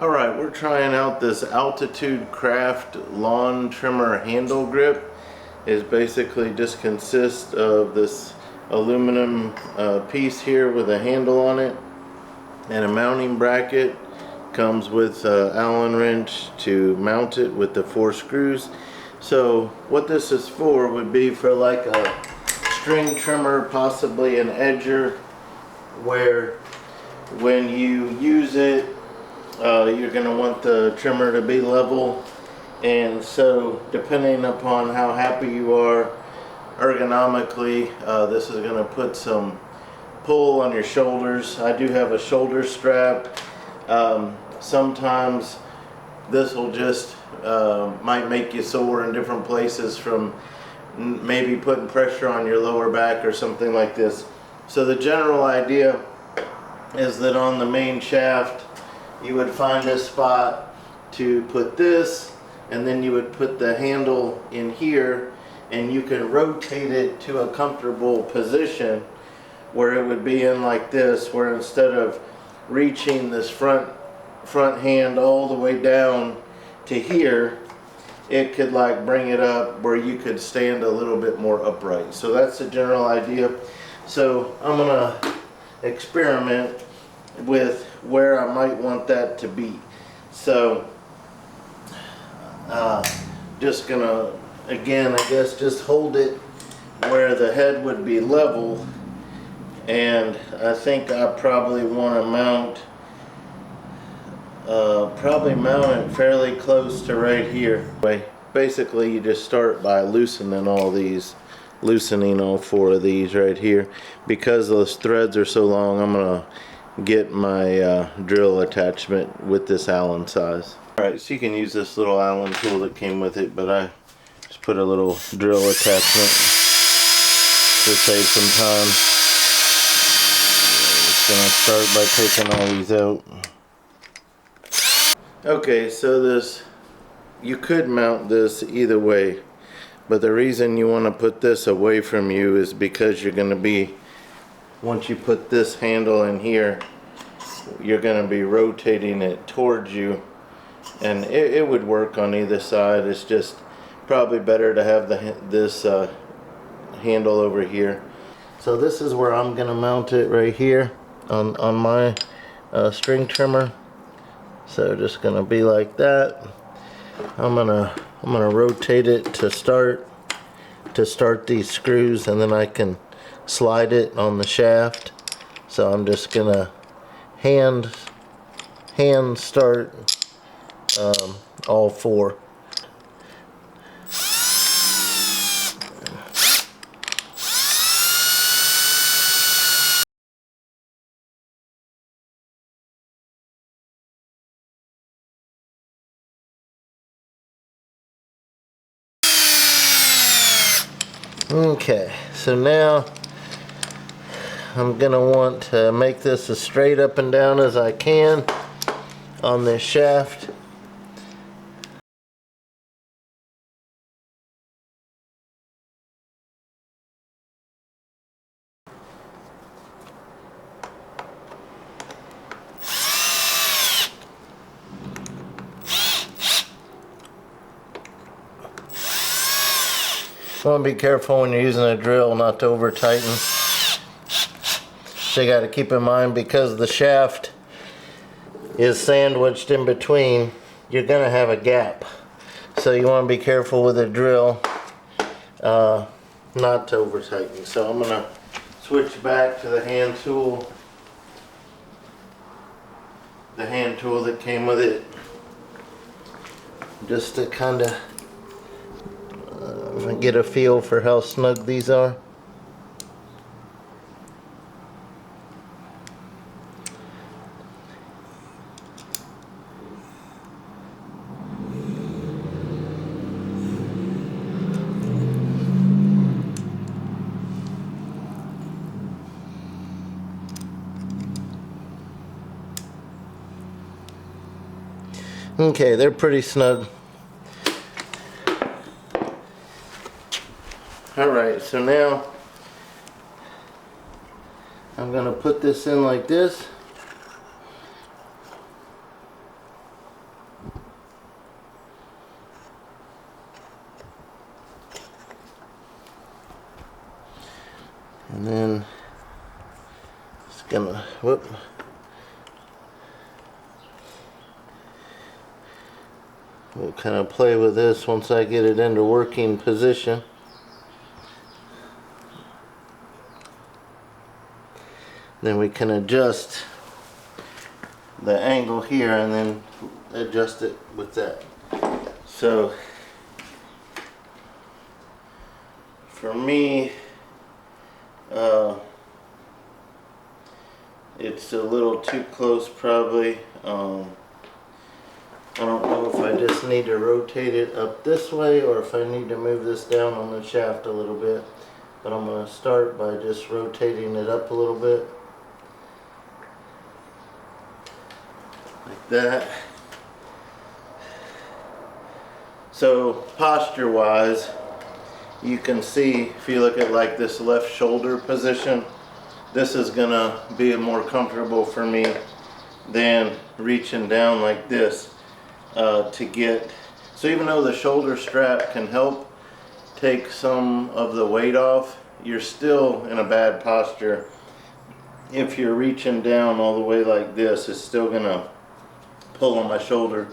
Alright, we're trying out this Altitude Craft lawn trimmer handle grip. It basically just consists of this aluminum piece here with a handle on it and a mounting bracket. Comes with an Allen wrench to mount it with the 4 screws. So what this is for would be for like a string trimmer, possibly an edger, where when you use it you're going to want the trimmer to be level, and so depending upon how happy you are ergonomically, this is going to put some pull on your shoulders. I do have a shoulder strap. Sometimes this will just might make you sore in different places from maybe putting pressure on your lower back or something like this. So the general idea is that on the main shaft you would find a spot to put this, and then you would put the handle in here, and you can rotate it to a comfortable position where it would be in like this, where instead of reaching this front hand all the way down to here, it could like bring it up where you could stand a little bit more upright. So that's the general idea. So I'm gonna experiment with where I might want that to be. So just gonna, again, I guess just hold it where the head would be level, and I think I probably want to mount it fairly close to right here. Basically you just start by loosening all 4 of these right here. Because those threads are so long, I'm gonna get my drill attachment with this Allen size. Alright, so you can use this little Allen tool that came with it, but I just put a little drill attachment to save some time. Just gonna start by taking all these out. Okay, so you could mount this either way, but the reason you want to put this away from you is because you're going to be, once you put this handle in here, you're going to be rotating it towards you, and it would work on either side. It's just probably better to have this handle over here. So this is where I'm going to mount it, right here on my string trimmer. So just going to be like that. I'm gonna rotate it to start these screws, and then I can slide it on the shaft. So I'm just gonna hand start all 4. Okay, so now I'm gonna want to make this as straight up and down as I can on this shaft. You want to be careful when you're using a drill not to over tighten. So you got to keep in mind, because the shaft is sandwiched in between, you're going to have a gap. So you want to be careful with a drill not to over tighten. So I'm going to switch back to the hand tool. The hand tool that came with it. Just to kind of get a feel for how snug these are. Okay, they're pretty snug. Alright, so now I'm going to put this in like this. And then it's gonna, whoop. We'll kind of play with this once I get it into working position. Then we can adjust the angle here and then adjust it with that. So for me, it's a little too close probably. I don't know if I just need to rotate it up this way or if I need to move this down on the shaft a little bit. But I'm going to start by just rotating it up a little bit. Like that. So posture wise, you can see if you look at like this left shoulder position, this is going to be more comfortable for me than reaching down like this. To get, so even though the shoulder strap can help take some of the weight off, you're still in a bad posture. If you're reaching down all the way like this, it's still gonna pull on my shoulder.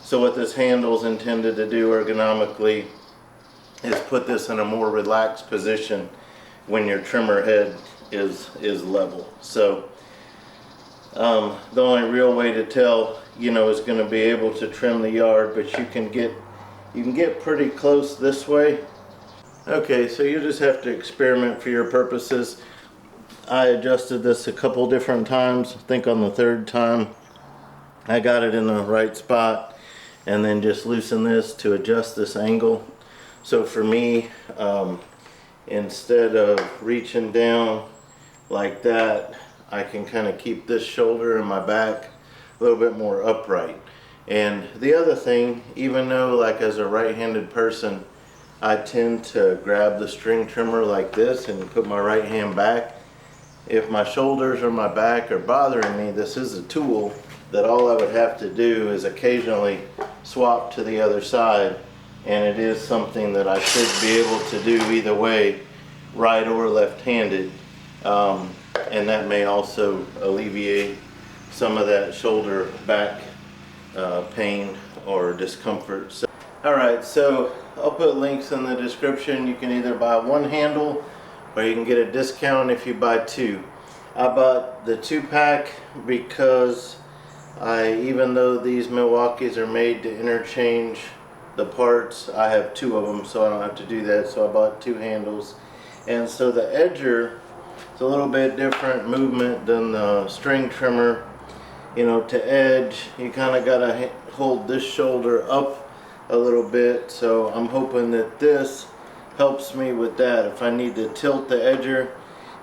So what this handle is intended to do ergonomically is put this in a more relaxed position when your trimmer head is level. So the only real way to tell, you know, is going to be able to trim the yard, but you can get pretty close this way. Okay, so you just have to experiment for your purposes. I adjusted this a couple different times. I think on the third time I got it in the right spot, and then just loosen this to adjust this angle. So for me, instead of reaching down like that, I can kind of keep this shoulder and my back a little bit more upright. And the other thing, even though like as a right-handed person I tend to grab the string trimmer like this and put my right hand back, if my shoulders or my back are bothering me, this is a tool that all I would have to do is occasionally swap to the other side, and it is something that I should be able to do either way, right or left-handed. And that may also alleviate some of that shoulder back pain or discomfort. So, alright, so I'll put links in the description. You can either buy one handle or you can get a discount if you buy two. I bought the 2-pack because even though these Milwaukees are made to interchange the parts, I have two of them, so I don't have to do that. So I bought two handles. And so the edger, it's a little bit different movement than the string trimmer. You know, to edge, you kind of got to hold this shoulder up a little bit. So I'm hoping that this helps me with that. If I need to tilt the edger,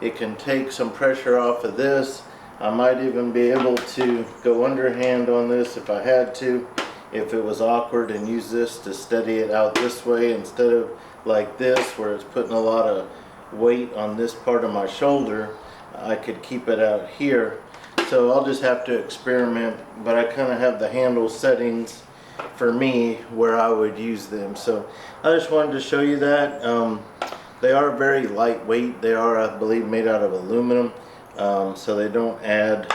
it can take some pressure off of this. I might even be able to go underhand on this if I had to, if it was awkward, and use this to steady it out this way instead of like this where it's putting a lot of weight on this part of my shoulder. I could keep it out here. So I'll just have to experiment, but I kind of have the handle settings for me where I would use them. So I just wanted to show you that. They are very lightweight. They are, I believe, made out of aluminum, so they don't add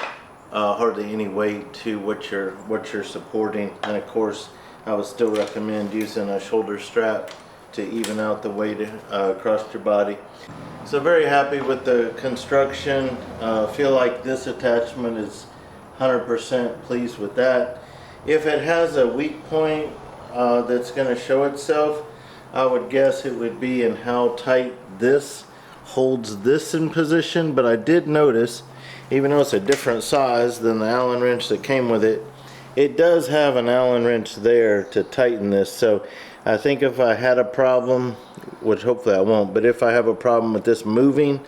hardly any weight to what you're supporting. And of course, I would still recommend using a shoulder strap to even out the weight across your body. So very happy with the construction. Feel like this attachment is 100% pleased with that. If it has a weak point that's going to show itself, I would guess it would be in how tight this holds this in position. But I did notice, even though it's a different size than the Allen wrench that came with it, it does have an Allen wrench there to tighten this. So I think if I had a problem, which hopefully I won't, but if I have a problem with this moving,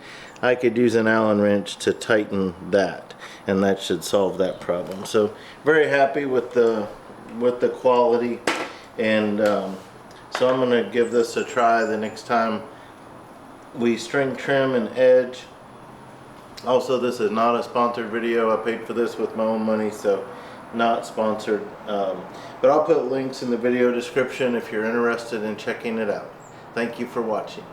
I could use an Allen wrench to tighten that, and that should solve that problem. So very happy with the quality, and so I'm going to give this a try the next time we string trim and edge. Also, this is not a sponsored video. I paid for this with my own money, so not sponsored. But I'll put links in the video description if you're interested in checking it out. Thank you for watching.